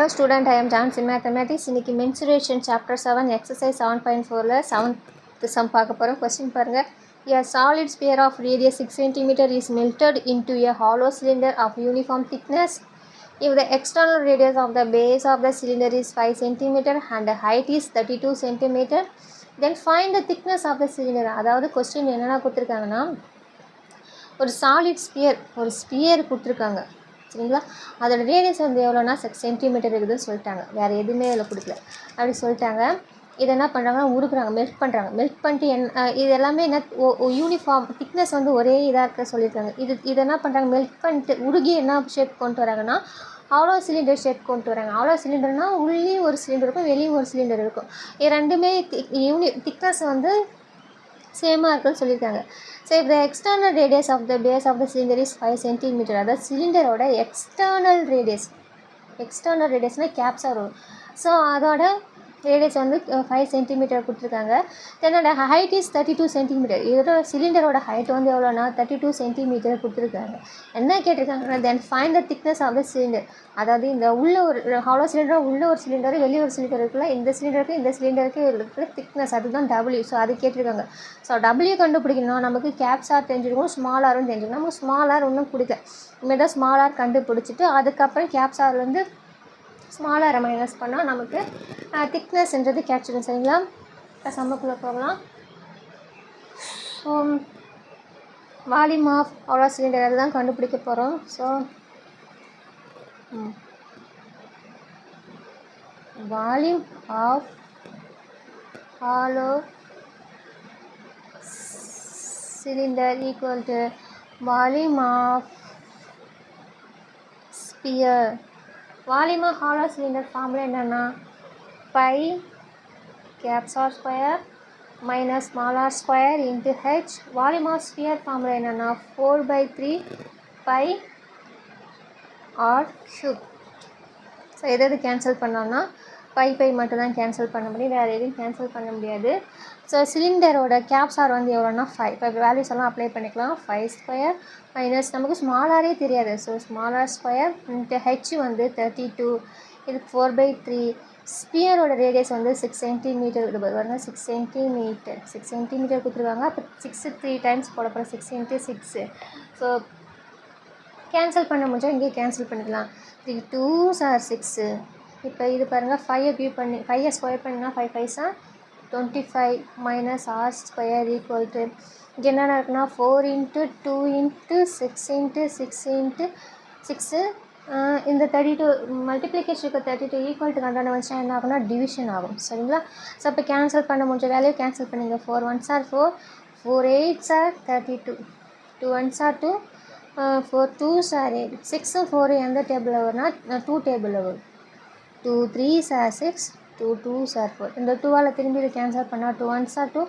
Hello student, I am Dance in Mathematics. இன்னைக்கு mensuration chapter 7 exercise 7.4ல 7th sum பார்க்க போறோம். Question பாருங்க. A solid sphere of radius 6 cm is melted into a hollow cylinder of uniform thickness. If the external radius of the base of the cylinder is 5 cm and the height is 32 cm, then find the thickness of the cylinder. அதாவது question என்னென்ன கொடுத்துருக்காங்கன்னா, ஒரு solid sphere, ஒரு sphere கொடுத்துருக்காங்க சரிங்களா. அதோட radius வந்து எவ்வளோனா 6 சென்டிமீட்டர் இருக்குதுன்னு சொல்லிட்டாங்க. வேறு எதுவுமே அதில் கொடுக்கல, அப்படி சொல்லிட்டாங்க. இதை என்ன பண்ணுறாங்கன்னா உருக்குறாங்க, மெல்ட் பண்ணுறாங்க. மெல்ட் பண்ணிட்டு இது எல்லாமே என்ன யூனிஃபார்ம் திக்னஸ் வந்து ஒரே இதாக இருக்க சொல்லியிருக்காங்க. இதை என்ன பண்ணுறாங்க, மெல்ட் பண்ணிட்டு உருகி என்ன ஷேப் கொண்டு வராங்கன்னா அவ்வளோ சிலிண்டர் ஷேப் கொண்டு வராங்க. அவ்வளோ சிலிண்டர்னால் உள்ளேயும் ஒரு சிலிண்டர் இருக்கும், வெளியும் ஒரு சிலிண்டர் இருக்கும். இது ரெண்டுமே திக்னஸ் வந்து சேமாக இருக்குன்னு சொல்லியிருக்காங்க. ஸோ இப்போ external radius of the base of the cylinder is 5 centimetre. அதாவது சிலிண்டரோட எக்ஸ்டர்னல் ரேடியஸ்னால் கேப்ஸாக வரும். ஸோ அதோட ரேடியஸ் வந்து 5 சென்டிமீட்டர் கொடுத்துருக்காங்க. தென்னோட ஹைட் இஸ் 32 சென்டிமீட்டர். இதோட சிலிண்டரோட ஹைட் வந்து எவ்வளோனா 32 சென்டிமீட்டர் கொடுத்துருக்காங்க. என்ன கேட்டிருக்காங்கன்னா, then find the thickness of the cylinder. அதாவது இந்த உள்ள ஒரு ஹாலோ சிலிண்டர், உள்ள ஒரு சிலிண்டர், வெளியே ஒரு சிலிண்டர் இருக்குல்ல, இந்த சிலிண்டருக்கு இருக்கிற திக்னஸ் அதுதான் டபிள்யூ. ஸோ அது கேட்டிருக்காங்க. ஸோ டபிள்யூ கண்டுபிடிக்கணும். நமக்கு கேப்ஸார் தெரிஞ்சிருக்கும், ஸ்மால் ஆரும் தெரிஞ்சிருக்கும். நமக்கு ஸ்மால் ஆர் ஒன்றும் பிடிக்கல. இனிமேல் தான் ஸ்மால் ஆர் கண்டுபிடிச்சிட்டு அதுக்கப்புறம் கேப்ஸார்லேருந்து ஸ்மால் ஆரை மைனஸ் பண்ணால் நமக்கு திக்னஸ்ன்றது கேட்சிடும் சரிங்களா. சம்மக்குள்ளே போகலாம். So volume of hollow cylinder அதுதான் கண்டுபிடிக்க போகிறோம். So volume of hollow cylinder equal to volume of sphere. Volume of hollow cylinder formula என்னென்னா pi caps R square minus small R square into H. Volume of sphere formula என்னென்னா 4/3 pi R cube. So எதாவது cancel பண்ணோம்னா pi மட்டும்தான் cancel பண்ண முடியும், வேறு எதுவும் cancel பண்ண முடியாது. ஸோ சிலிண்டரோட கேப்ஸார் வந்து எவ்வளோனா 5. இப்போ வேல்யூஸ் எல்லாம் அப்ளை பண்ணிக்கலாம். 5 ஸ்கொயர் மைனஸ் நமக்கு ஸ்மால் ஆரே தெரியாது. So small R square into H வந்து 32, இதுக்கு 4/3. ஸ்பியரோட ரேடியஸ் வந்து 6 சென்டிமீட்டர் இது பாருங்க, 6 சென்டிமீட்டர் கொடுத்துருக்காங்க. அப்போ 6 3 டைம்ஸ் போட போகிறோம், 6 × 6. ஸோ கேன்சல் பண்ண முடிஞ்சால் இங்கேயே கேன்சல் பண்ணிக்கலாம். 3 2s are 6. இப்போ இது பாருங்கள், 5 கியூப் பண்ணி 5 ஸ்கொயர் பண்ணினா 5 5s are 25 minus R square equal to இங்கே என்னென்ன இருக்குன்னா 4 × 2 × 6 × 6 இந்த 32 மல்டிப்ளிகேஷனுக்கு 32 ஈக்குவல் டு கண்டான வச்சா என்ன ஆகும்னா டிவிஷன் ஆகும் சரிங்களா. ஸோ இப்போ கேன்சல் பண்ண முடிஞ்ச வேல்யூ கேன்சல் பண்ணிங்க. 4 1s are 4, 4 8s are 32, 2 1s are 2, 4 2s are 8. 6 4 எந்த டேபிளில் வரும்னா 2 டேபிளில் வரும். 2 3s are 6, 2 2s are 4. இந்த 2ஆல் திரும்பி இது கேன்சல் பண்ணால் 2 1s are 2,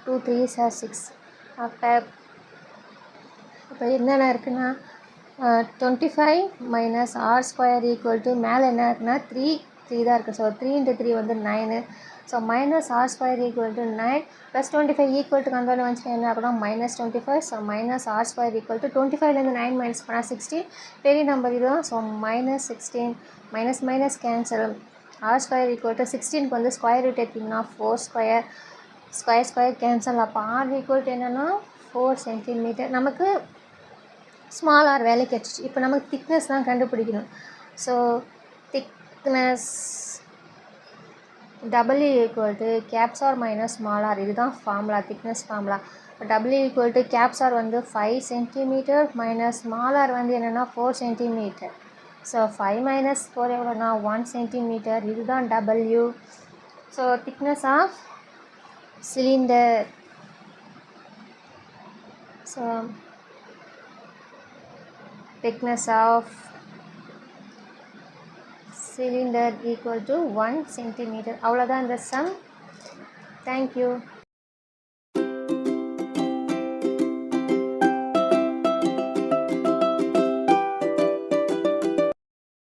2 3s are 6. அப்போ என்னென்ன இருக்குன்னா 25 minus R square equal to மேலே என்ன இருக்குன்னா 3 தான் இருக்குது. ஸோ 3 × 3 வந்து 9. So minus R square equal to 9 plus 25 equal to கண்டான வந்துச்சுன்னா என்ன ஆகுனா minus 25. So minus R square equal to 25லேருந்து 9 மைனஸ் பண்ணால் 16, பெரிய நம்பர் இதுதான். So minus 16 minus minus cancel. R square equal to 16க்கு வந்து ஸ்கொயர் ரூட் எடுத்திங்கன்னா 4 ஸ்கொயர், ஸ்கொயர் கேன்சல். அப்போ ஆர் ஈக்குவல் டு என்னென்னா 4 சென்டிமீட்டர். நமக்கு ஸ்மால் ஆர் வேலை கிடச்சிச்சு. இப்போ நமக்கு திக்னஸ் தான் கண்டுபிடிக்கணும். So thickness W equal to caps R minus small R. இதுதான் formula, thickness formula. W equal to caps R வந்து 5 சென்டிமீட்டர் மைனஸ் ஸ்மால் ஆர் வந்து என்னென்னா 4 சென்டிமீட்டர். ஸோ 5 மைனஸ் 4 எவ்வளோனா 1 சென்டிமீட்டர். இதுதான் W. So thickness of cylinder. So thickness of cylinder equal to 1 centimeter. அவ்வளோதான் இந்த sum. Thank you.